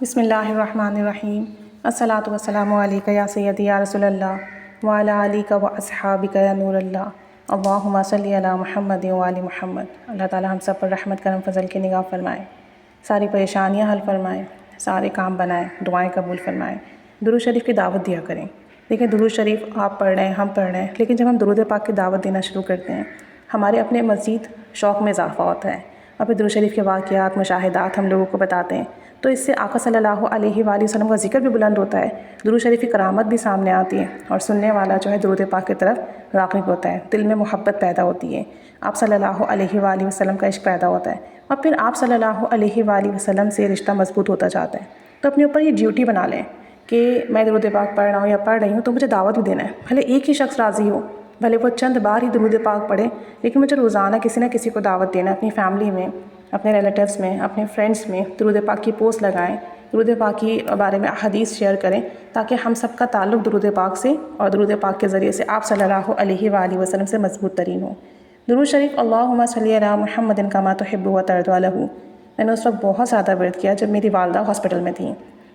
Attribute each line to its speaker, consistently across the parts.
Speaker 1: بسم اللہ الرحمن الرحیم الصلاۃ والسلام علیک یا سیدی یا رسول اللہ وعلی آلک و اصحابک یا نور اللہ اللہم صلی علی محمد وعلی محمد۔ اللہ تعالی ہم سب پر رحمت کرم فضل کی نگاہ فرمائے، ساری پریشانیاں حل فرمائیں، سارے کام بنائیں، دعائیں قبول فرمائیں۔ درود شریف کی دعوت دیا کریں۔ دیکھیں درود شریف آپ پڑھ رہے ہیں، ہم پڑھ رہے ہیں، لیکن جب ہم درود پاک کی دعوت دینا شروع کرتے ہیں ہمارے اپنے مزید شوق میں اضافہ ہوتا ہے، اور پھر درود شریف کے واقعات مشاہدات ہم لوگوں کو بتاتے ہیں، تو اس سے آقا صلی اللہ علیہ وآلہ وسلم کا ذکر بھی بلند ہوتا ہے، درود شریف کی کرامت بھی سامنے آتی ہے، اور سننے والا جو ہے درود پاک کی طرف راغب ہوتا ہے، دل میں محبت پیدا ہوتی ہے، آپ صلی اللہ علیہ وآلہ وسلم کا عشق پیدا ہوتا ہے، اور پھر آپ صلی اللہ علیہ وآلہ وسلم سے رشتہ مضبوط ہوتا جاتا ہے۔ تو اپنے اوپر یہ ڈیوٹی بنا لیں کہ میں درود پاک پڑھ رہا ہوں یا پڑھ رہی ہوں تو مجھے دعوت بھی دینا ہے، بھلے ایک ہی شخص راضی ہو، بھلے وہ چند بار ہی درود پاک پڑھے، لیکن مجھے روزانہ کسی نہ کسی کو دعوت دینا ہے، اپنی فیملی میں، اپنے ریلیٹیوز میں، اپنے فرینڈس میں درود پاک کی پوسٹ لگائیں، درود پاک کی بارے میں احادیث شیئر کریں، تاکہ ہم سب کا تعلق درود پاک سے اور درود پاک کے ذریعے سے آپ صلی اللہ علیہ وآلہ وسلم سے مضبوط ترین ہو۔ درود شریف اللہم صلی علی محمد کما تحب و ترضی له، میں نے اس وقت بہت زیادہ ورد کیا جب میری والدہ ہاسپٹل میں تھیں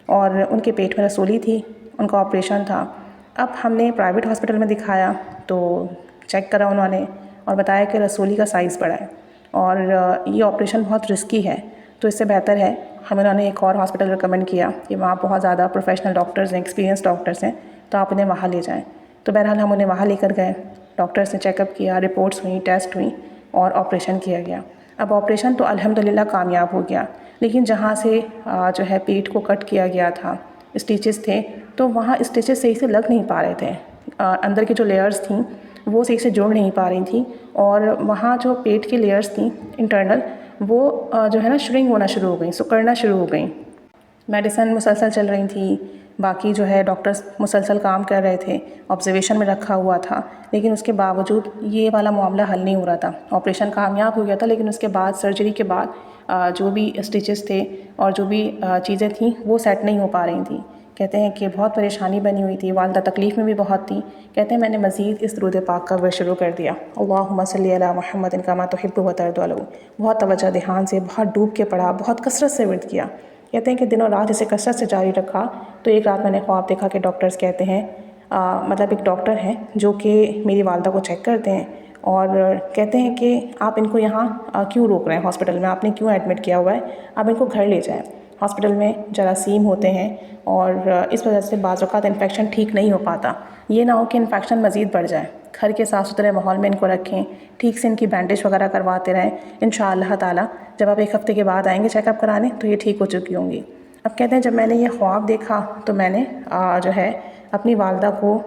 Speaker 1: اور ان کے پیٹ میں رسولی تھی، ان کا آپریشن تھا۔ اب ہم نے پرائیویٹ ہاسپٹل میں دکھایا تو چیک کرا انہوں نے اور بتایا کہ رسولی کا سائز بڑا ہے اور یہ آپریشن بہت رسکی ہے، تو اس سے بہتر ہے انہوں نے ایک اور ہاسپٹل ریکمنڈ کیا کہ وہاں بہت زیادہ پروفیشنل ڈاکٹرز ہیں، ایکسپیرینس ڈاکٹرز ہیں، تو آپ انہیں وہاں لے جائیں۔ تو بہرحال ہم انہیں وہاں لے کر گئے، ڈاکٹرز نے چیک اپ کیا، رپورٹس ہوئیں، ٹیسٹ ہوئیں اور آپریشن کیا گیا۔ اب آپریشن تو الحمدللہ کامیاب ہو گیا، لیکن جہاں سے جو ہے پیٹ کو کٹ کیا گیا تھا، اسٹیچز تھے، تو وہاں اسٹیچز صحیح سے لگ نہیں پا رہے تھے، اندر کی جو لیئرز تھیں وہ صحیح سے جڑ نہیں پا رہی تھیں، اور وہاں جو پیٹ کی لیئرز تھیں انٹرنل وہ جو ہے نا شرنک ہونا شروع ہو گئیں، سکڑنا شروع ہو گئیں۔ میڈیسن مسلسل چل رہی تھی، باقی جو ہے ڈاکٹرز مسلسل کام کر رہے تھے، آبزرویشن میں رکھا ہوا تھا، لیکن اس کے باوجود یہ والا معاملہ حل نہیں ہو رہا تھا۔ آپریشن کامیاب ہو گیا تھا، لیکن اس کے بعد سرجری کے بعد جو بھی اسٹیچز تھے اور جو بھی چیزیں تھیں وہ سیٹ نہیں ہو پا رہی تھیں۔ کہتے ہیں کہ بہت پریشانی بنی ہوئی تھی، والدہ تکلیف میں بھی بہت تھی۔ کہتے ہیں میں نے مزید اس درود پاک کا ورد شروع کر دیا، اللہم صلی علی محمد کما تحب و ترضی له، بہت توجہ دھیان سے، بہت ڈوب کے پڑھا، بہت کثرت سے ورد کیا۔ کہتے ہیں کہ دن اور رات اسے کثرت سے جاری رکھا، تو ایک رات میں نے خواب دیکھا کہ ڈاکٹرز کہتے ہیں مطلب ایک ڈاکٹر ہیں جو کہ میری والدہ کو چیک کرتے ہیں اور کہتے ہیں کہ آپ ان کو یہاں کیوں روک رہے ہیں ہاسپٹل میں، آپ نے کیوں ایڈمٹ کیا ہوا ہے، آپ ان کو گھر لے جائیں۔ ہاسپٹل میں جراثیم ہوتے ہیں اور اس وجہ سے بعض اوقات انفیکشن ٹھیک نہیں ہو پاتا، یہ نہ ہو کہ انفیکشن مزید بڑھ جائے۔ گھر کے صاف ستھرے ماحول میں ان کو رکھیں، ٹھیک سے ان کی بینڈیج وغیرہ کرواتے رہیں، انشاءاللہ تعالی جب آپ ایک ہفتے کے بعد آئیں گے چیک اپ کرانے تو یہ ٹھیک ہو چکی ہوں گی۔ اب کہتے ہیں جب میں نے یہ خواب دیکھا تو میں نے جو ہے اپنی والدہ کو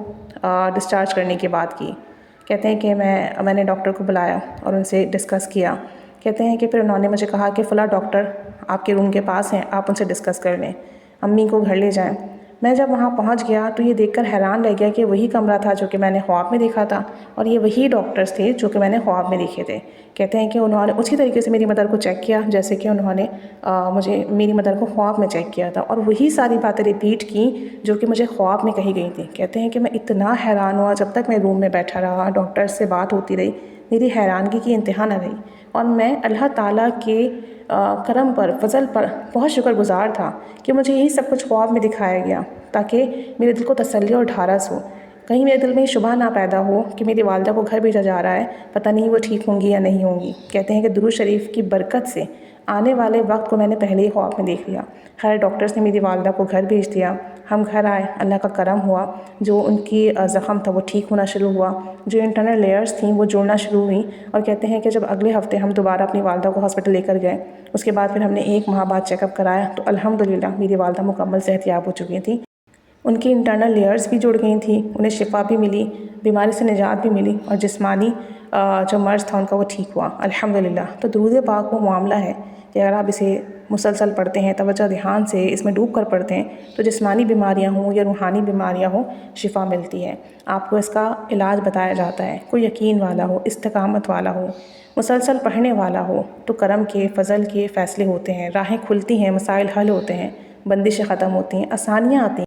Speaker 1: ڈسچارج کرنے کی بات کی۔ کہتے ہیں کہ میں نے ڈاکٹر کو بلایا اور ان سے ڈسکس کیا۔ کہتے ہیں کہ پھر انہوں نے مجھے کہا کہ فلاں ڈاکٹر آپ کے روم کے پاس ہیں، آپ ان سے ڈسکس کر لیں، امی کو گھر لے جائیں۔ میں جب وہاں پہنچ گیا تو یہ دیکھ کر حیران رہ گیا کہ وہی کمرہ تھا جو کہ میں نے خواب میں دیکھا تھا، اور یہ وہی ڈاکٹرز تھے جو کہ میں نے خواب میں دیکھے تھے۔ کہتے ہیں کہ انہوں نے اسی طریقے سے میری مدر کو چیک کیا جیسے کہ انہوں نے مجھے میری مدر کو خواب میں چیک کیا تھا، اور وہی ساری باتیں ریپیٹ کی جو کہ مجھے خواب میں کہی گئی تھیں۔ کہتے ہیں کہ میں اتنا حیران ہوا، جب تک میں روم میں بیٹھا رہا، ڈاکٹرز سے بات ہوتی رہی، میری حیرانگی کی انتہا نہ رہی، اور میں اللہ تعالیٰ کے کرم پر، فضل پر بہت شکر گزار تھا کہ مجھے یہی سب کچھ خواب میں دکھایا گیا تاکہ میرے دل کو تسلی اور ڈھارس ہو، کہیں میرے دل میں یہ شبہ نہ پیدا ہو کہ میری والدہ کو گھر بھیجا جا رہا ہے، پتہ نہیں وہ ٹھیک ہوں گی یا نہیں ہوں گی۔ کہتے ہیں کہ درود شریف کی برکت سے آنے والے وقت کو میں نے پہلے ہی خواب میں دیکھ لیا۔ خیر ڈاکٹرز نے میری والدہ کو گھر بھیج دیا، ہم گھر آئے، اللہ کا کرم ہوا، جو ان کی زخم تھا وہ ٹھیک ہونا شروع ہوا، جو انٹرنل لیئرز تھیں وہ جڑنا شروع ہوئیں، اور کہتے ہیں کہ جب اگلے ہفتے ہم دوبارہ اپنی والدہ کو ہاسپٹل لے کر گئے، اس کے بعد پھر ہم نے 1 ماہ بعد چیک اپ کرایا تو الحمدللہ میری والدہ مکمل صحت یاب ہو چکی تھیں، ان کی انٹرنل لیئرز بھی جڑ گئی تھیں، انہیں شفا بھی ملی، بیماری سے نجات بھی ملی، اور جسمانی جو مرض تھا ان کا وہ ٹھیک ہوا الحمدللہ۔ تو درود پاک وہ معاملہ ہے کہ اگر آپ اسے مسلسل پڑھتے ہیں، توجہ دھیان سے اس میں ڈوب کر پڑھتے ہیں، تو جسمانی بیماریاں ہوں یا روحانی بیماریاں ہوں شفا ملتی ہے۔ آپ کو اس کا علاج بتایا جاتا ہے، کوئی یقین والا ہو، استقامت والا ہو، مسلسل پڑھنے والا ہو تو کرم کے، فضل کے فیصلے ہوتے ہیں، راہیں کھلتی ہیں، مسائل حل ہوتے ہیں، بندشیں ختم ہوتی ہیں، آسانیاں آتی ہیں۔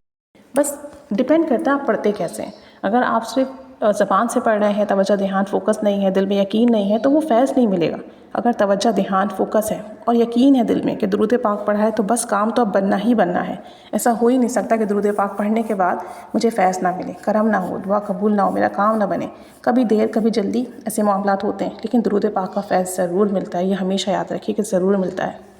Speaker 1: بس ڈیپینڈ کرتا ہے آپ پڑھتے کیسے ہیں۔ اگر آپ صرف زبان سے پڑھ رہے ہیں، توجہ دھیان فوکس نہیں ہے، دل میں یقین نہیں ہے، تو وہ فیض نہیں ملے گا۔ اگر توجہ، دھیان، فوکس ہے اور یقین ہے دل میں کہ درود پاک پڑھا ہے تو بس کام تو اب بننا ہی بننا ہے۔ ایسا ہو ہی نہیں سکتا کہ درود پاک پڑھنے کے بعد مجھے فیض نہ ملے، کرم نہ ہو، دعا قبول نہ ہو، میرا کام نہ بنے۔ کبھی دیر کبھی جلدی ایسے معاملات ہوتے ہیں، لیکن درود پاک کا فیض ضرور ملتا ہے، یہ ہمیشہ یاد رکھیے کہ ضرور ملتا ہے۔